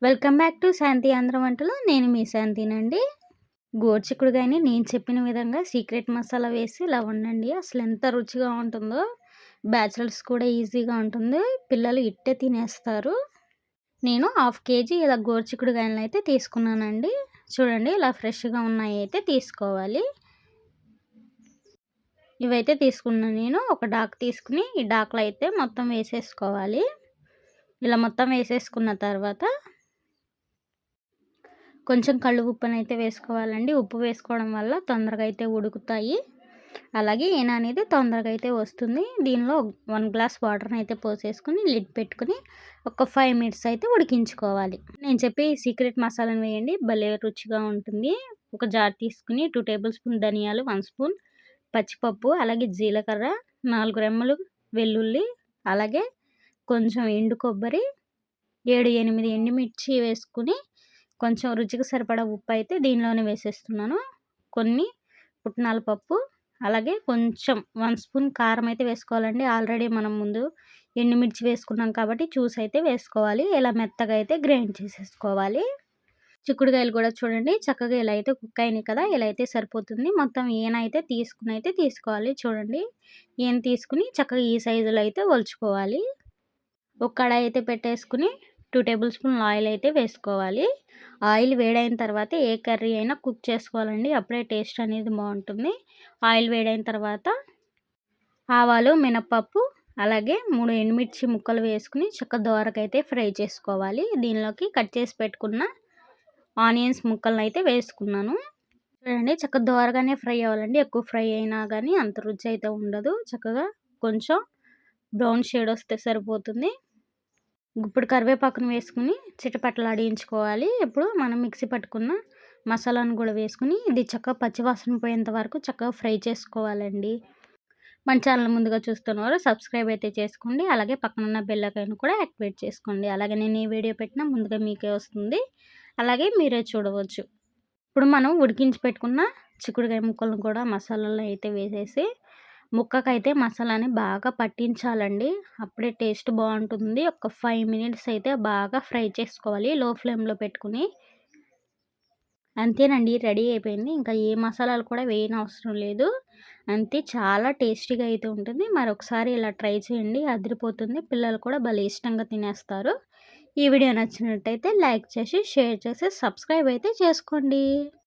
Welcome back to శాంతి ఆంధ్ర వంటలు. నేను మీ శాంతినండి. గోరుచిక్కుడుకాయని నేను చెప్పిన విధంగా సీక్రెట్ మసాలా వేసి ఇలా వండండి. అసలు ఎంత రుచిగా ఉంటుందో. బ్యాచిలర్స్ కూడా ఈజీగా ఉంటుంది. పిల్లలు ఇట్టే తినేస్తారు. నేను హాఫ్ కేజీ ఇలా గోరుచిక్కుడుకాయలను అయితే తీసుకున్నానండి. చూడండి ఇలా ఫ్రెష్గా ఉన్నాయి అయితే తీసుకోవాలి. ఇవైతే తీసుకున్నాను నేను. ఒక డాక్ తీసుకుని ఈ డాక్లో అయితే మొత్తం వేసేసుకోవాలి. ఇలా మొత్తం వేసేసుకున్న తర్వాత కొంచెం కళ్ళు ఉప్పునైతే వేసుకోవాలండి. ఉప్పు వేసుకోవడం వల్ల తొందరగా అయితే ఉడుకుతాయి. అలాగే ఈన అనేది తొందరగా అయితే వస్తుంది. దీనిలో 1 గ్లాస్ వాటర్ని అయితే పోసేసుకుని లిడ్ పెట్టుకుని ఒక 5 మినిట్స్ అయితే ఉడికించుకోవాలి. నేను చెప్పే సీక్రెట్ మసాలాను వేయండి, భలే రుచిగా ఉంటుంది. ఒక జార్ తీసుకుని 2 టేబుల్ స్పూన్ ధనియాలు, 1 స్పూన్ పచ్చిపప్పు, అలాగే జీలకర్ర, 4 రెమ్మలు వెల్లుల్లి, అలాగే కొంచెం ఎండు కొబ్బరి, 7, 8 ఎండుమిర్చి వేసుకుని కొంచెం రుచికి సరిపడా ఉప్పు అయితే దీనిలోనే వేసేస్తున్నాను. కొన్ని పుట్నాల పప్పు, అలాగే కొంచెం 1 స్పూన్ కారం అయితే వేసుకోవాలండి. ఆల్రెడీ మనం ముందు ఎండుమిర్చి వేసుకున్నాం కాబట్టి చూసి అయితే వేసుకోవాలి. ఇలా మెత్తగా అయితే గ్రైండ్ చేసేసుకోవాలి. చిక్కుడుకాయలు కూడా చూడండి చక్కగా ఇలా అయితే కుక్ అయినాయి కదా, ఇలా అయితే సరిపోతుంది. మొత్తం ఈయన అయితే తీసుకోవాలి. చూడండి ఈయన తీసుకుని చక్కగా ఈ సైజులో అయితే ఒలుచుకోవాలి. ఒక కడాయి అయితే పెట్టేసుకుని 2 టేబుల్ స్పూన్ ఆయిల్ అయితే వేసుకోవాలి. ఆయిల్ వేడైన తర్వాత ఏ కర్రీ అయినా కుక్ చేసుకోవాలండి. అప్పుడే టేస్ట్ అనేది బాగుంటుంది. ఆయిల్ వేడైన తర్వాత ఆవాలు, మినపప్పు, అలాగే 3 ఎండుమిర్చి ముక్కలు వేసుకుని చక్కగా దోరకైతే ఫ్రై చేసుకోవాలి. దీనిలోకి కట్ చేసి పెట్టుకున్న ఆనియన్స్ ముక్కలను అయితే వేసుకున్నాను. చూడండి చక్కగా దోరగానే ఫ్రై అవ్వాలండి. ఎక్కువ ఫ్రై అయినా కానీ అంత రుచి అయితే ఉండదు. చక్కగా కొంచెం బ్రౌన్ షేడ్ వస్తే సరిపోతుంది. ఇప్పుడు కరివేపాకును వేసుకుని చిటపటలాడించుకోవాలి. ఇప్పుడు మనం మిక్సీ పట్టుకున్న మసాలాను కూడా వేసుకుని ఇది చక్కగా పచ్చివాసన పోయేంత వరకు చక్కగా ఫ్రై చేసుకోవాలండి. మన ఛానల్ ముందుగా చూస్తున్నవారు సబ్స్క్రైబ్ అయితే చేసుకోండి. అలాగే పక్కనున్న బెల్ ఐకాన్ కూడా యాక్టివేట్ చేసుకోండి. అలాగే నేను ఈ వీడియో పెట్టినా ముందుగా మీకే వస్తుంది. అలాగే మీరే చూడవచ్చు. ఇప్పుడు మనం ఉడికించి పెట్టుకున్న చిక్కుడుకాయ ముక్కలను కూడా మసాలాలో అయితే వేసేసి ముక్కకైతే మసాలాని బాగా పట్టించాలండి. అప్పుడే టేస్ట్ బాగుంటుంది. ఒక 5 మినిట్స్ అయితే బాగా ఫ్రై చేసుకోవాలి లో ఫ్లేమ్లో పెట్టుకుని. అంతేనండి, రెడీ అయిపోయింది. ఇంకా ఏ మసాలాలు కూడా వేయనవసరం లేదు. అంతే, చాలా టేస్టీగా అయితే ఉంటుంది. మరొకసారి ఇలా ట్రై చేయండి, అదిరిపోతుంది. పిల్లలు కూడా భలే ఇష్టంగా తినేస్తారు. ఈ వీడియో నచ్చినట్టయితే లైక్ చేసి, షేర్ చేసి, సబ్స్క్రైబ్ అయితే చేసుకోండి.